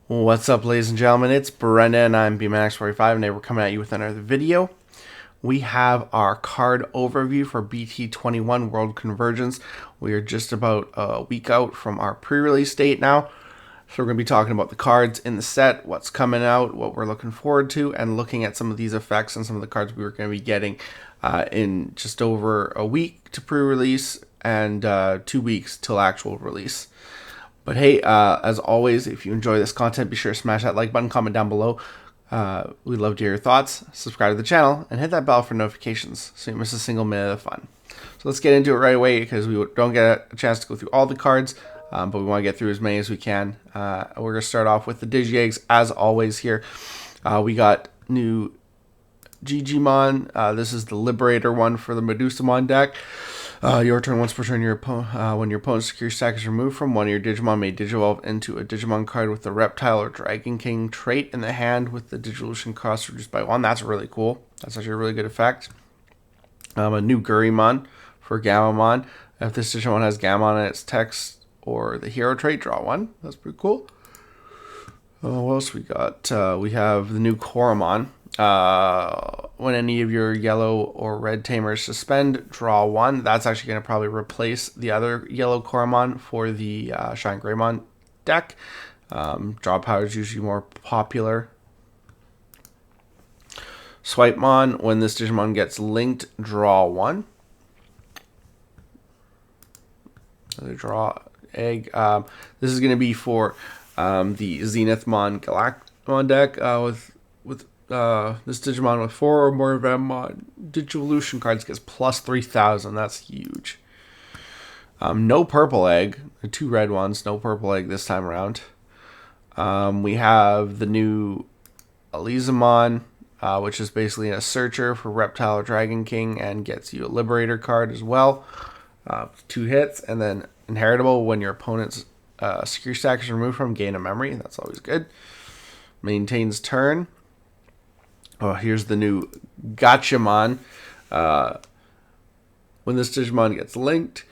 What's up, ladies and gentlemen? It's Brendan. I'm BMX45, and today we're coming at you with another video. We have our card overview for BT21 World Convergence. We are just about a week out from our pre-release date now. So we're going to be talking about the cards in the set, what's coming out, what we're looking forward to, and looking at some of these effects and some of the cards we were going to be getting in just over a week to pre-release and 2 weeks till actual release. But hey, as always, if you enjoy this content, be sure to smash that like button, comment down below. We'd love to hear your thoughts. Subscribe to the channel and hit that bell for notifications so you don't miss a single minute of fun. So let's get into it right away because we don't get a chance to go through all the cards, but we want to get through as many as we can. We're going to start off with the Digi Eggs as always here. We got new Digimon. This is the Liberator one for the Medustamon deck. Your turn, once per turn, when your opponent's secure stack is removed from one of your Digimon may Digivolve into a Digimon card with the Reptile or Dragon King trait in the hand with the Digivolution cost reduced by 1. That's really cool. That's actually a really good effect. A new Gurimon for Gammamon. If this Digimon has Gammamon in its text or the hero trait, draw 1. That's pretty cool. What else we got? We have the new Koromon. When any of your yellow or red tamers suspend, draw 1. That's actually going to probably replace the other yellow Koromon for the Shine Greymon deck. Draw power is usually more popular. Swipemon, when this Digimon gets linked, draw 1. Another draw egg. This is going to be for the Zenithmon Galacticmon deck with this Digimon with 4 or more Vemmon Digivolution cards gets plus 3,000. That's huge. No purple egg. 2 red ones. No purple egg this time around. We have the new Alizamon, which is basically a searcher for Reptile or Dragon King and gets you a Liberator card as well. 2 hits, and then inheritable when your opponent's secure stack is removed from, gain a memory. That's always good. Maintains turn. Oh, here's the new Gachamon. When this Digimon gets linked,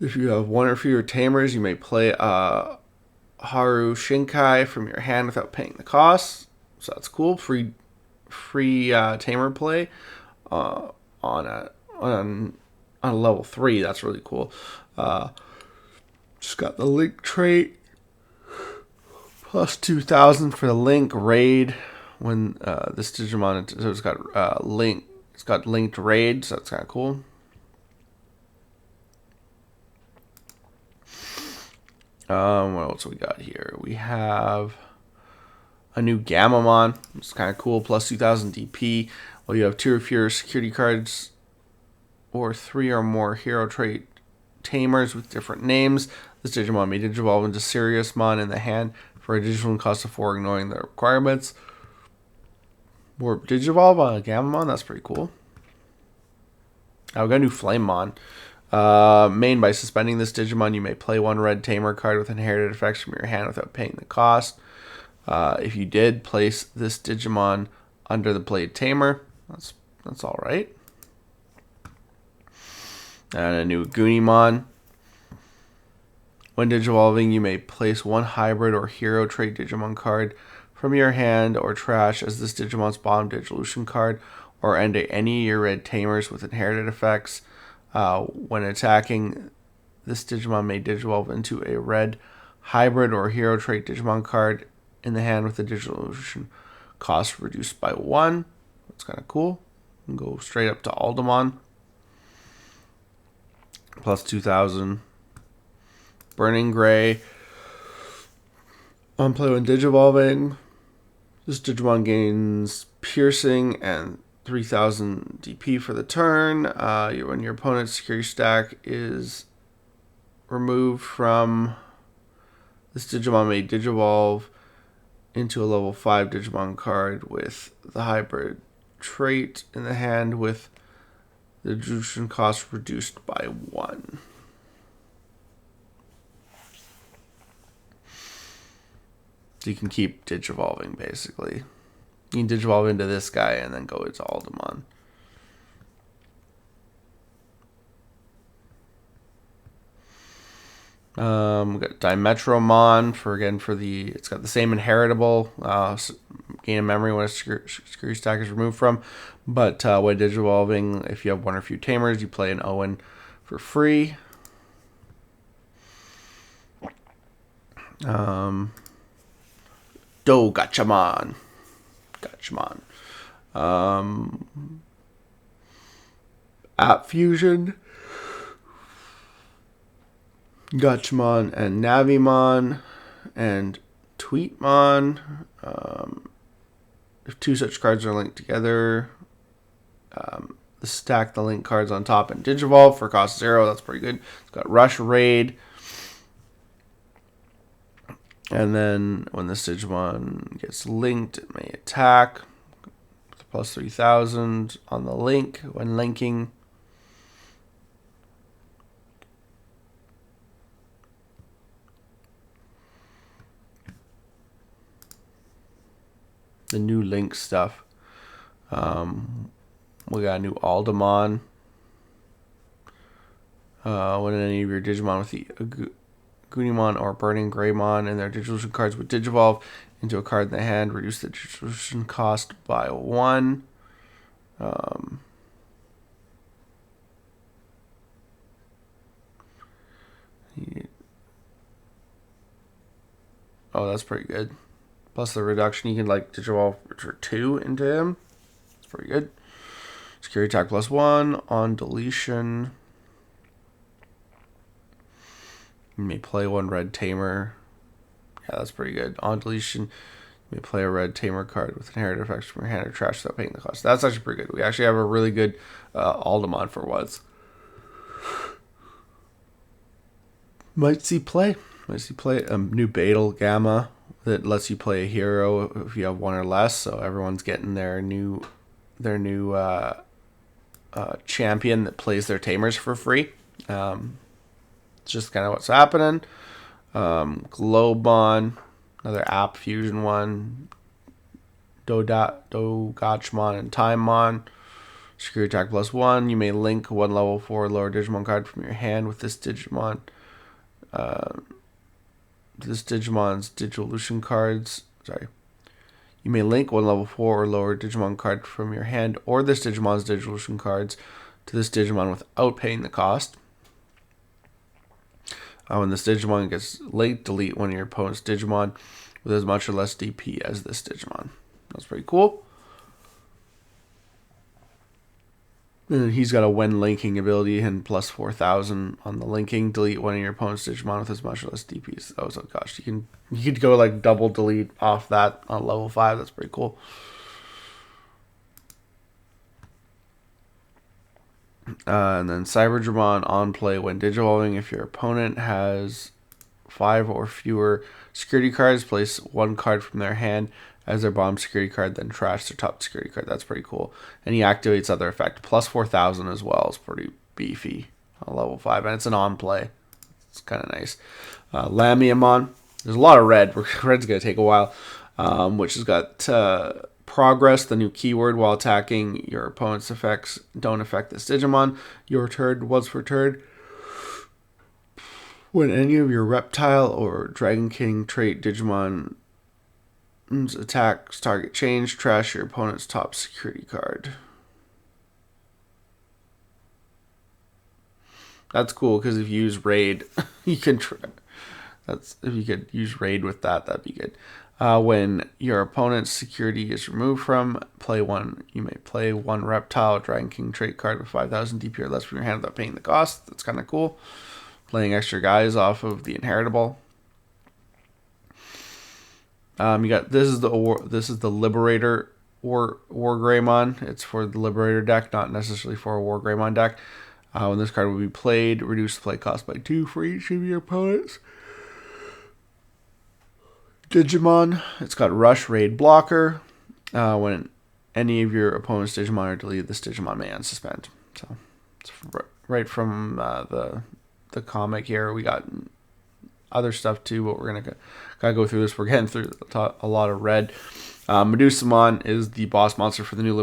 if you have 1 or fewer tamers, you may play Haru Shinkai from your hand without paying the cost. So that's cool. Free tamer play on a level 3. That's really cool. Just got the link trait. Plus 2,000 for the link raid. When this Digimon, so it's got linked raid, so that's kind of cool. What else we got here? We have a new Gammamon. It's kind of cool. Plus 2,000 DP. Well, you have 2 or fewer security cards, or 3 or more hero trait tamers with different names. This Digimon may Digivolve into Siriusmon in the hand for a digital cost of 4, ignoring the requirements. More Digivolve on a Gammamon, that's pretty cool. Now we got a new Flamemon. Main, by suspending this Digimon, you may play 1 red tamer card with inherited effects from your hand without paying the cost. If you did, place this Digimon under the played tamer. That's all right. And a new Goonimon. When Digivolving, you may place 1 hybrid or hero trait Digimon card from your hand or trash as this Digimon's bottom Digivolution card, or end any of your red tamers with inherited effects. When attacking, this Digimon may Digivolve into a red hybrid or hero trait Digimon card in the hand with the Digivolution cost reduced by 1. That's kind of cool. And go straight up to Aldamon. Plus 2,000. Burning Gray. On play when Digivolving, this Digimon gains piercing and 3,000 DP for the turn. When your opponent's security stack is removed from, this Digimon may Digivolve into a level 5 Digimon card with the hybrid trait in the hand with the Digivolution cost reduced by 1. So you can keep Digivolving, basically. You can Digivolve into this guy and then go into Aldamon. We got Dimetromon it's got the same inheritable, gain of memory when a security stack is removed from. But when digivolving, if you have one or few tamers, you play an Owen for free. Gachamon. App Fusion. Gachamon and Navimon and Tweetmon. If two such cards are linked together, stack the link cards on top and Digivolve for cost 0. That's pretty good. It's got Rush Raid. And then when this Digimon gets linked, it may attack with plus 3,000 on the link when linking. The new link stuff. We got a new Aldemon. When any of your Digimon with the Gunimon or Burning Greymon and their Digillusion cards would Digivolve into a card in the hand, reduce the Digillusion cost by 1. Oh, that's pretty good. Plus the reduction, you can like Digivolve for 2 into him. It's pretty good. Security attack plus 1 on deletion. You may play one red tamer. Yeah, that's pretty good. On deletion, you may play a red tamer card with inherited effects from your hand or trash without paying the cost. That's actually pretty good. We actually have a really good Aldemon for once. Might see play. A new Beetle Gamma that lets you play a hero if you have one or less. So everyone's getting their new champion that plays their tamers for free. It's just kind of what's happening. Globon, another app fusion one. Dogachmon and Timemon. Security attack plus 1. You may link one level 4 lower Digimon card from your hand with this Digimon. This Digimon's Digillusion cards. You may link one level 4 or lower Digimon card from your hand or this Digimon's Digillusion cards to this Digimon without paying the cost. When this Digimon gets linked, delete one of your opponent's Digimon with as much or less DP as this Digimon. That's pretty cool. And he's got a when linking ability and plus 4,000 on the linking. Delete one of your opponent's Digimon with as much or less DPs. Oh gosh, you could go like double delete off that on level 5. That's pretty cool. And then Cyberdramon on play when Digivolving. If your opponent has 5 or fewer security cards, place one card from their hand as their bottom security card, then trash their top security card. That's pretty cool. And he activates other effect. Plus 4,000 as well is pretty beefy on level 5. And it's an on play. It's kind of nice. Lamiamon. There's a lot of red. Red's going to take a while. Which has got progress, the new keyword. While attacking, your opponent's effects don't affect this Digimon. Your turn was returned. When any of your Reptile or Dragon King trait Digimon attacks target change, trash your opponent's top security card. That's cool because if you use raid, you can. If you could use raid with that, that'd be good. When your opponent's security is removed from, you may play one Reptile Dragon King trait card with 5,000 DP or less from your hand without paying the cost. That's kind of cool. Playing extra guys off of the inheritable. You got this is the Liberator War Greymon. It's for the Liberator deck, not necessarily for a War Greymon deck. When this card will be played, reduce the play cost by 2 for each of your opponents. Digimon. It's got Rush Raid Blocker. When any of your opponent's Digimon are deleted, this Digimon may unsuspend. So it's right from the comic here. We got other stuff too, but we're gonna go through this. We're getting through a lot of red. Medusamon is the boss monster for the new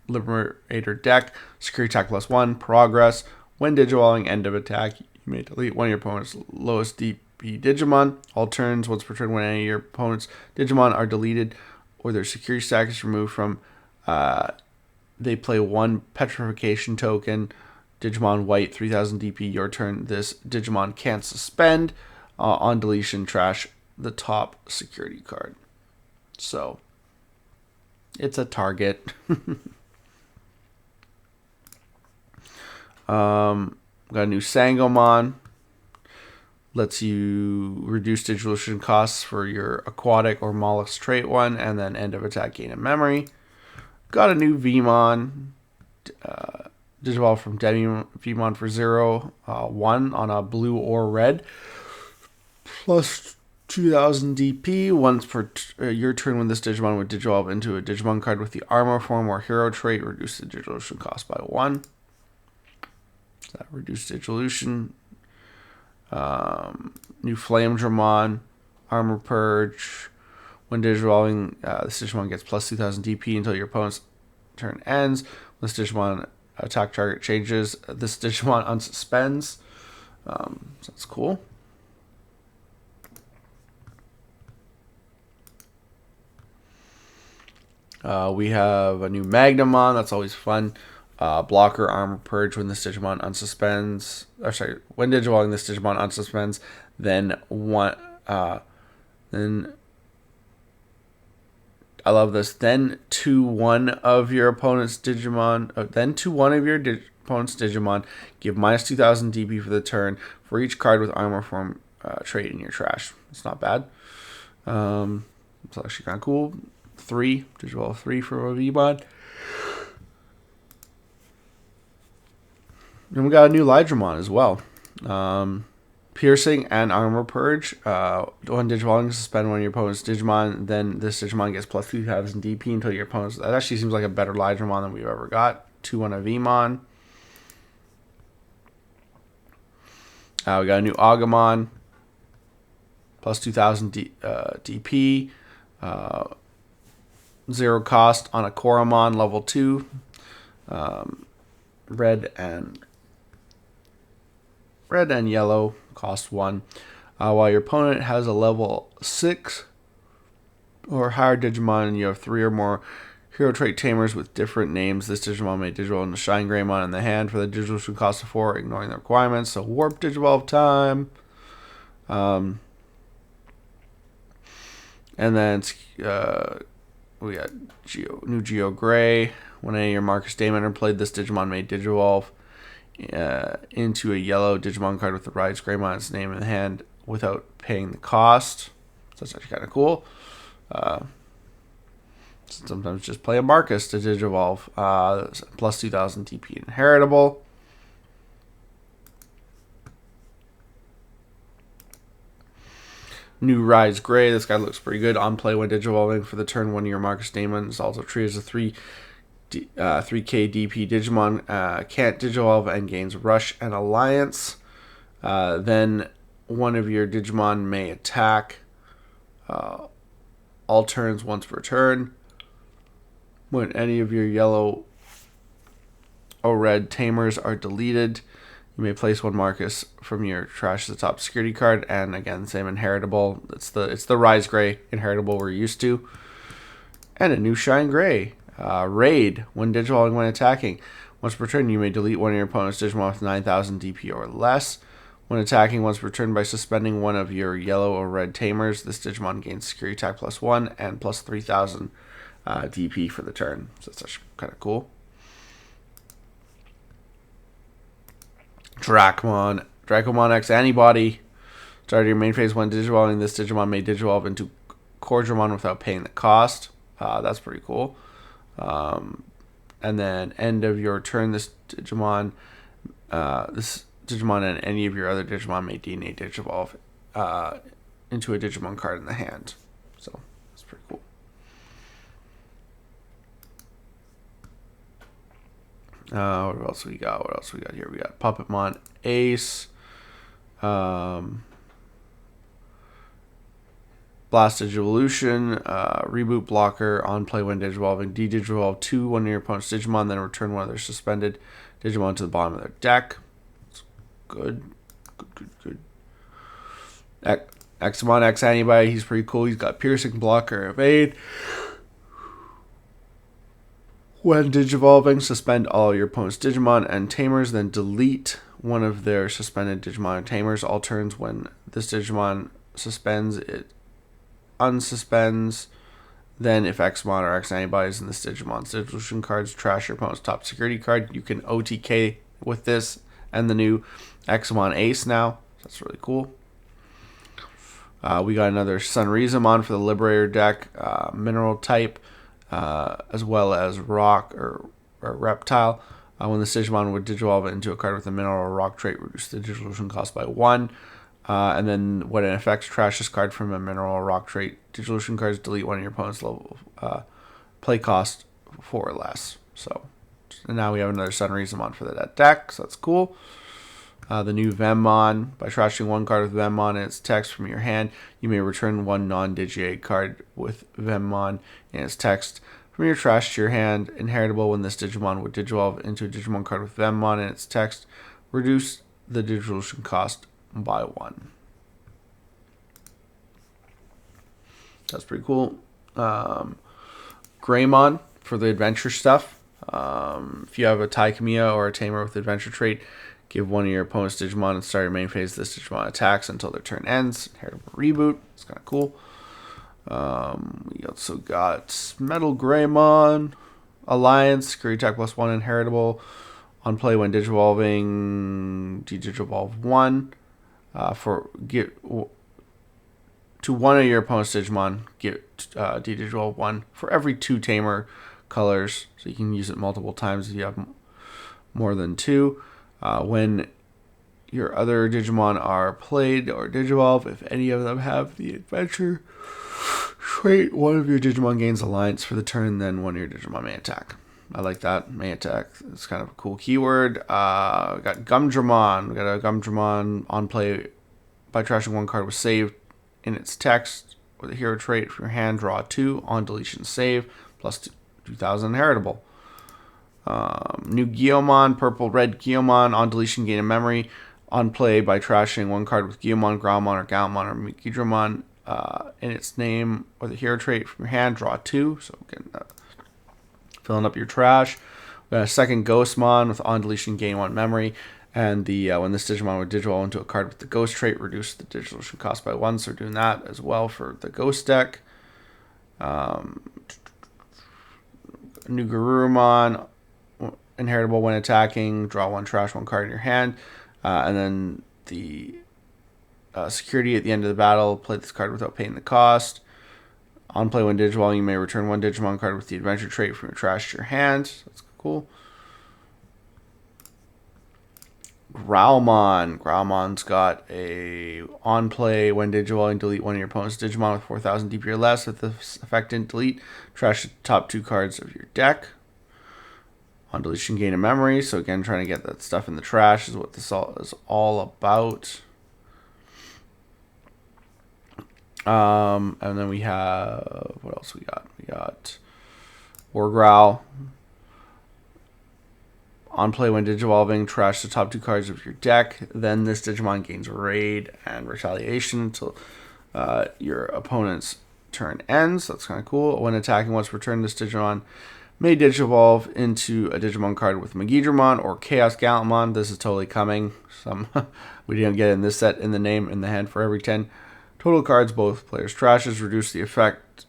Liberator deck. Security attack plus 1. Progress. When Digivolving, end of attack, You may delete one of your opponent's lowest DP Digimon. All turns, once per turn, when any of your opponent's Digimon are deleted or their security stack is removed from, they play one petrification token. Digimon White, 3000 DP, your turn. This Digimon can't suspend. On deletion, trash the top security card. So, it's a target. Got a new Sangomon. Lets you reduce dissolution costs for your aquatic or mollusk trait one, and then end of attack, gain of memory. Got a new Vmon. Digivolve from Vmon for 0/1 on a blue or red. Plus 2000 DP. Once per your turn, when this Digimon would Digivolve into a Digimon card with the armor form or hero trait, reduce the dissolution cost by 1. So that reduced dissolution. New Flame Dramon, Armor Purge. When Digivolving, this Digimon gets plus 2000 DP until your opponent's turn ends. When this Digimon attack target changes, this Digimon unsuspends. So that's cool. We have a new Magnamon. That's always fun. Blocker, Armor Purge. When this Digimon unsuspends, when Digivolving, this Digimon unsuspends, then then I love this. Then to one of your opponent's Digimon, opponent's Digimon, give minus 2000 DP for the turn for each card with armor form trait in your trash. It's not bad. It's actually kind of cool. Digivolve 3 for a Vmon. And we got a new Lydramon as well. Piercing and Armor Purge. When Digivolving, suspend one of your opponent's Digimon, then this Digimon gets plus 3000 DP until your opponent's. That actually seems like a better Lydramon than we've ever got. 2 on a Vmon. We got a new Agumon. Plus 2000 DP. 0 cost on a Koromon level 2. Red and yellow, cost 1. While your opponent has a level 6 or higher Digimon and you have 3 or more hero trait tamers with different names, this Digimon may Digivolve into Shine Greymon in the hand for the dissolution cost of 4, ignoring the requirements. So Warp Digivolve time. And then we got new Geo Gray. When any of your Marcus Daemon are played, this Digimon may Digivolve into a yellow Digimon card with the Rise Greymon its name in the hand without paying the cost. So that's actually kind of cool. Sometimes just play a Marcus to Digivolve. Plus 2000 TP inheritable. New Rise Gray. This guy looks pretty good. On play when Digivolving for the turn, one of your Marcus Daemon is also treated as a 3K DP Digimon. Can't Digivolve and gains Rush and Alliance. Then one of your Digimon may attack all turns once per turn. When any of your yellow or red tamers are deleted, you may place one Marcus from your trash to the top security card, and again, same inheritable. It's the Rise Gray inheritable we're used to. And a new Shine Gray. Raid. When Digivolving, when attacking. Once per turn, you may delete one of your opponent's Digimon with 9000 DP or less. When attacking once per turn by suspending one of your yellow or red tamers, this Digimon gains security attack plus 1 and plus 3000 DP for the turn. So that's actually kind of cool. Dracomon X-Antibody. Start your main phase when Digivolving. This Digimon may Digivolve into Cordramon without paying the cost. That's pretty cool. And then end of your turn, this Digimon and any of your other Digimon may DNA Digivolve into a Digimon card in the hand. So that's pretty cool. What else we got? Here? We got Puppetmon Ace. Blast Evolution, Reboot Blocker, on play when Digivolving. De-Digivolve 2, one of your opponent's Digimon, then return one of their suspended Digimon to the bottom of their deck. It's good good. X-Mon X-Antibody, he's pretty cool. He's got piercing, blocker, evade. When digivolving, suspend all your opponent's Digimon and Tamers, then delete one of their suspended Digimon and Tamers. All turns when this Digimon suspends, it unsuspends. Then if X-Mon or X-Antibody is in this Digimon's Digivolution cards, trash your opponent's top security card. You can OTK with this and the new X-Mon Ace now. That's really cool. We got another Sunrizamon for the Liberator deck, mineral type, as well as rock or reptile. When the Digimon would digivolve into a card with a mineral or rock trait, reduce the Digitolution cost by 1. And then when it affects, trash this card from a mineral or rock trait. Digitolution cards delete one of your opponent's level play cost 4 or less. So and now we have another Sunrizamon for that deck, so that's cool. The new Vemmon. By trashing one card with Vemmon and its text from your hand, you may return one non-Digi card with Vemmon and its text from your trash to your hand. Inheritable when this Digimon would digivolve into a Digimon card with Vemmon and its text. Reduce the Digitolution cost by 1. That's pretty cool. Greymon for the adventure stuff. If you have a Taikamiya or a Tamer with adventure trait, give one of your opponent's Digimon and start your main phase. This Digimon attacks until their turn ends. Inheritable reboot. It's kind of cool. We also got Metal Greymon. Alliance. Security attack +1 inheritable. On play when digivolving, de-digivolve 1. To one of your opponent's Digimon, get de-digivolve 1 for every 2 Tamer colors. So you can use it multiple times if you have more than 2. When your other Digimon are played or digivolve, if any of them have the adventure trait, one of your Digimon gains alliance for the turn, then one of your Digimon may attack. I like that. May attack. It's kind of a cool keyword. We got Gumdramon. We got a Gumdramon on play by trashing one card with save in its text with a hero trait from your hand. Draw 2 on deletion save plus 2,000 inheritable. New Guiomon, purple red Guiomon, on deletion gain a memory. On play by trashing one card with Guiomon, Graumon, or Galmon, or Mikidramon in its name or the hero trait from your hand. Draw 2. So again, filling up your trash. We got a second Ghostmon with on deletion gain 1 memory. And the when this Digimon would digivolve into a card with the Ghost trait, reduce the Digitolution cost by 1. So we're doing that as well for the Ghost deck. New Garurumon, inheritable when attacking, draw 1 trash, 1 card in your hand. And then the security at the end of the battle, play this card without paying the cost. On play when digivolving, you may return 1 Digimon card with the adventure trait from your trash to your hand. So that's cool. Growlmon. Growlmon's got a on play when digivolving, delete one of your opponent's Digimon with 4,000 DP or less. With the effect didn't delete, trash the top 2 cards of your deck. On deletion, gain a memory. So again, trying to get that stuff in the trash is what this is all about. And then we have, what else we got? We got Wargrowl. On play when digivolving, trash the top 2 cards of your deck. Then this Digimon gains Raid and Retaliation until your opponent's turn ends. That's kind of cool. When attacking, once returned, this Digimon may digivolve into a Digimon card with Megidramon or Chaos Gallantmon. This is totally coming. We didn't get it in this set in the name in the hand. For every 10 total cards both players trashes, reduce the effect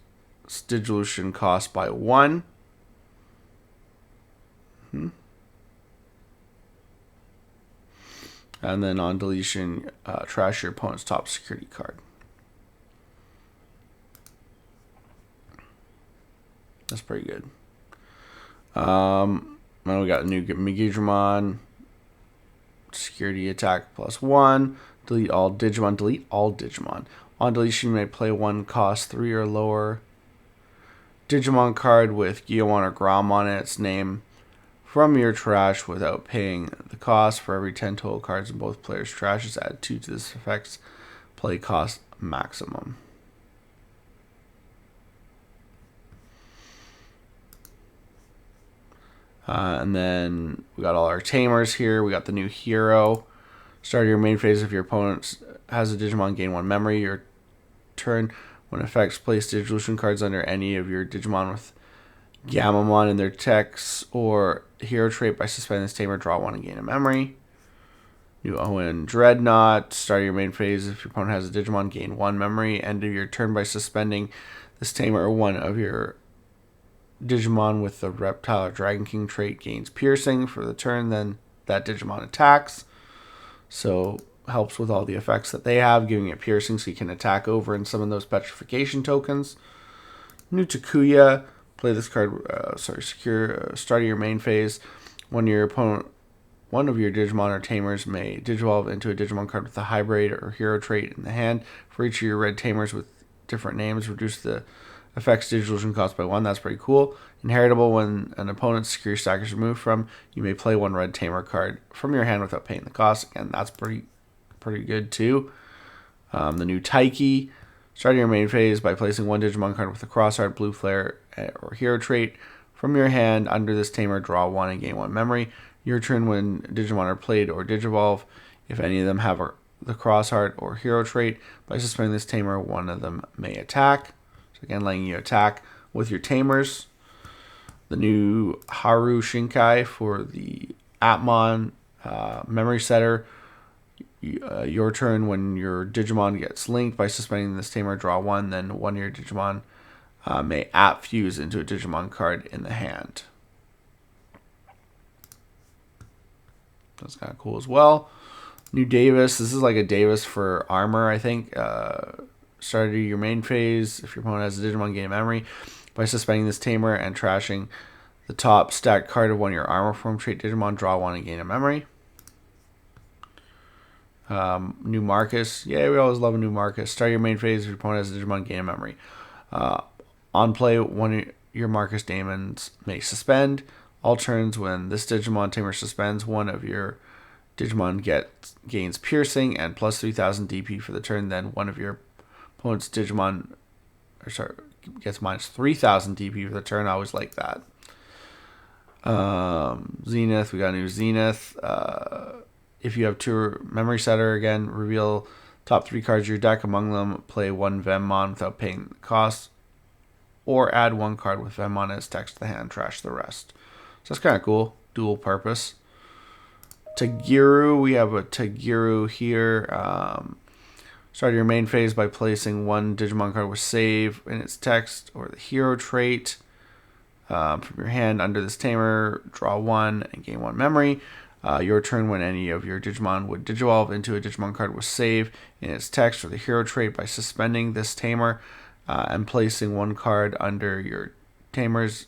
Digitolution cost by 1. And then on deletion, trash your opponent's top security card. That's pretty good. Then we got a new Megidramon. Security attack +1. Delete all Digimon. Delete all Digimon. On deletion, you may play 1 cost 3 or lower Digimon card with Guiomon or Graumon in its name from your trash without paying the cost. For every 10 total cards in both players' trashes, add 2 to this effect's play cost maximum. And then we got all our Tamers here. We got the new hero. Start of your main phase, if your opponent has a Digimon, gain 1 memory. Your turn, when effects, place Digivolution cards under any of your Digimon with Gamamon in their techs or hero trait by suspending this tamer, draw 1 and gain a memory. New Owen Dreadnought. Start of your main phase, if your opponent has a Digimon, gain 1 memory. End of your turn, by suspending this tamer or one of your Digimon with the Reptile or Dragon King trait, gains piercing for the turn, then that Digimon attacks. So helps with all the effects that they have, giving it piercing so you can attack over and summon those petrification tokens. New Takuya. Play this card, secure, start of your main phase. When your opponent, one of your Digimon or Tamers may Digivolve into a Digimon card with a hybrid or hero trait in the hand. For each of your red Tamers with different names, reduce the effects Digivolution cost by 1. That's pretty cool. Inheritable. When an opponent's secure stack is removed from, you may play 1 red Tamer card from your hand without paying the cost. Again, that's pretty good too. The new Taiki. Start your main phase by placing 1 Digimon card with a crossheart, blue flare, or hero trait from your hand under this tamer, draw 1 and gain 1 memory. Your turn, when Digimon are played or Digivolve, if any of them have the crossheart or hero trait, by suspending this tamer, one of them may attack. So again, letting you attack with your tamers. The new Haru Shinkai for the Atmon memory setter. Your turn, when your Digimon gets linked, by suspending this tamer, draw 1, then one of your Digimon may fuse into a Digimon card in the hand. That's kind of cool as well. New Davis. This is like a Davis for armor, I think. Start your main phase, if your opponent has a Digimon, gain a memory. By suspending this tamer and trashing the top stacked card of one of your armor form trait Digimon, draw 1 and gain a memory. New Marcus. Yeah, we always love a new Marcus. Start your main phase, if your opponent has a Digimon, gain a memory. On play, one of your Marcus Daemons may suspend. All turns, when this Digimon tamer suspends, one of your Digimon gains piercing and plus 3000 DP for the turn. Then one of your opponent's Digimon gets minus 3000 DP for the turn. I always like that. Zenith. We got a new Zenith. If you have 2 memory setter, again, reveal top 3 cards of your deck. Among them, play 1 Venmon without paying the cost, or add 1 card with Venmon as text to the hand, trash the rest. So that's kind of cool. Dual purpose. Tagiru. We have a Tagiru here. Start your main phase by placing 1 Digimon card with save in its text or the hero trait from your hand under this tamer. Draw 1 and gain 1 memory. Your turn, when any of your Digimon would Digivolve into a Digimon card with save in its text or the hero trait, by suspending this tamer and placing 1 card under your tamers.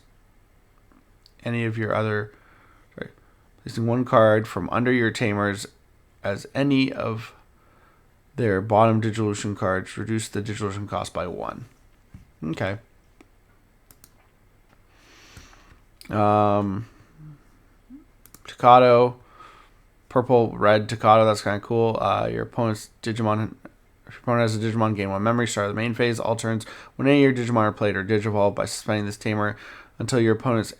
Placing 1 card from under your tamers as any of their bottom Digivolution cards. Reduce the Digivolution cost by 1. Okay. Takato. Purple, red Takato. That's kind of cool. Your opponent's Digimon. If your opponent has a Digimon, gain 1 memory. Start of the main phase. All turns, when any of your Digimon are played or Digivolve, by suspending this tamer until your opponent's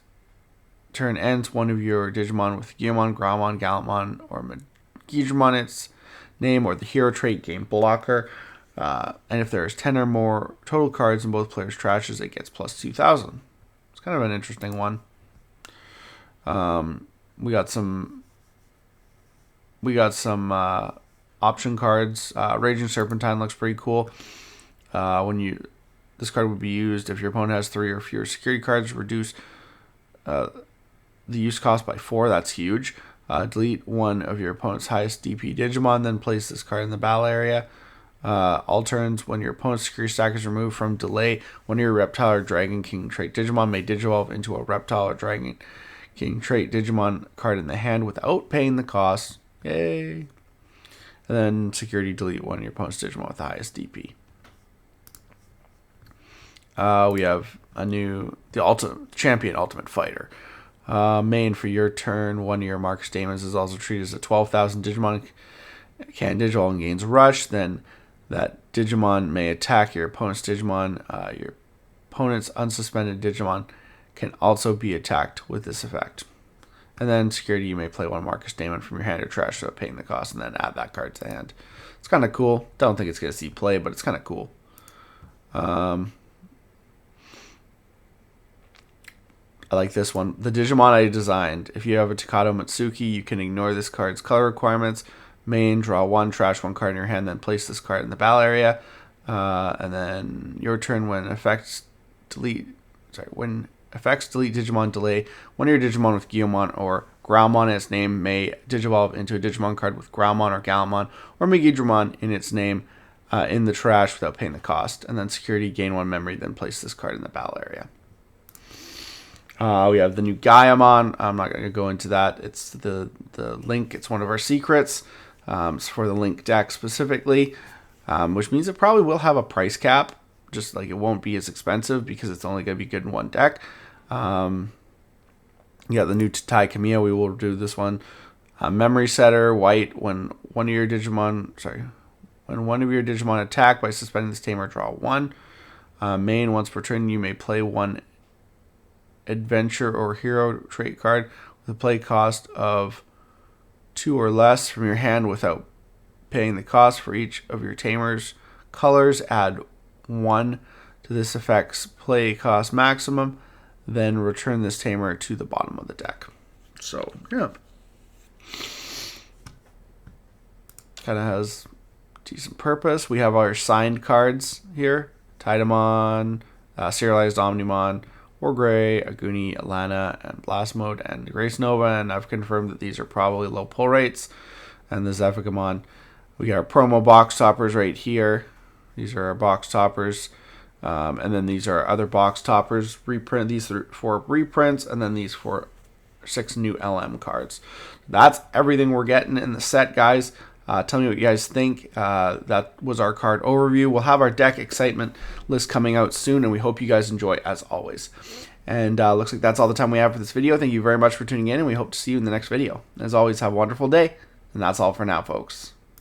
turn ends, one of your Digimon with Gyomon, Gramon, Gallantmon, or Magijimon its name or the hero trait, gain blocker. And if there's 10 or more total cards in both players' trashes, it gets plus 2000. It's kind of an interesting one. We got some option cards. Raging Serpentine looks pretty cool. This card would be used if your opponent has 3 or fewer security cards. Reduce the use cost by 4. That's huge. Delete 1 of your opponent's highest DP Digimon, then place this card in the battle area. All turns, when your opponent's security stack is removed from delay, one of your Reptile or Dragon King trait Digimon may Digivolve into a Reptile or Dragon King trait Digimon card in the hand without paying the cost. Yay! And then security, delete 1 of your opponent's Digimon with the highest DP. We have the Champion Ultimate Fighter. Main, for your turn, 1 of your Marcus Daemons is also treated as a 12,000 Digimon. Can Digivolve and gains Rush. Then that Digimon may attack your opponent's Digimon. Your opponent's unsuspended Digimon can also be attacked with this effect. And then security, you may play one Marcus Damon from your hand or trash without paying the cost, and then add that card to the hand. It's kind of cool. Don't think it's going to see play, but it's kind of cool. I like this one. The Digimon I designed. If you have a Takato Mitsuki, you can ignore this card's color requirements. Main, draw one, trash one card in your hand, then place this card in the battle area. And then your turn, when effects delete Digimon delay, one of your Digimon with Gyomon or Groundmon in its name may digivolve into a Digimon card with Groundmon or Galmon or Megidramon in its name in the trash without paying the cost. And then security, gain one memory, then place this card in the battle area. We have the new Gaiamon. I'm not going to go into that. It's the Link. It's one of our secrets. It's for the Link deck specifically, which means it probably will have a price cap. Just like it won't be as expensive because it's only going to be good in one deck. Yeah, the new Tai Kamiya. We will do this one. Memory Setter, white. When one of your Digimon attack by suspending this tamer, draw one. Main, once per turn, you may play one adventure or hero trait card with a play cost of 2 or less from your hand without paying the cost for each of your tamer's colors. Add 1 to this effect's play cost maximum, then return this tamer to the bottom of the deck. So yeah, kind of has decent purpose. We have our signed cards here: Tidamon, Serialized Omnimon, Wargray, Aguni, Alana, and Blast Mode, and Grace Nova, and I've confirmed that these are probably low pull rates. And the Zephigamon. We got our promo box toppers right here. These are our box toppers. And then these are other box toppers. Reprint. These are 4 reprints, and then these 6 new LM cards. That's everything we're getting in the set, guys. Tell me what you guys think. That was our card overview. We'll have our deck excitement list coming out soon, and we hope you guys enjoy as always. And looks like that's all the time we have for this video. Thank you very much for tuning in, and we hope to see you in the next video. As always, have a wonderful day, and that's all for now, folks.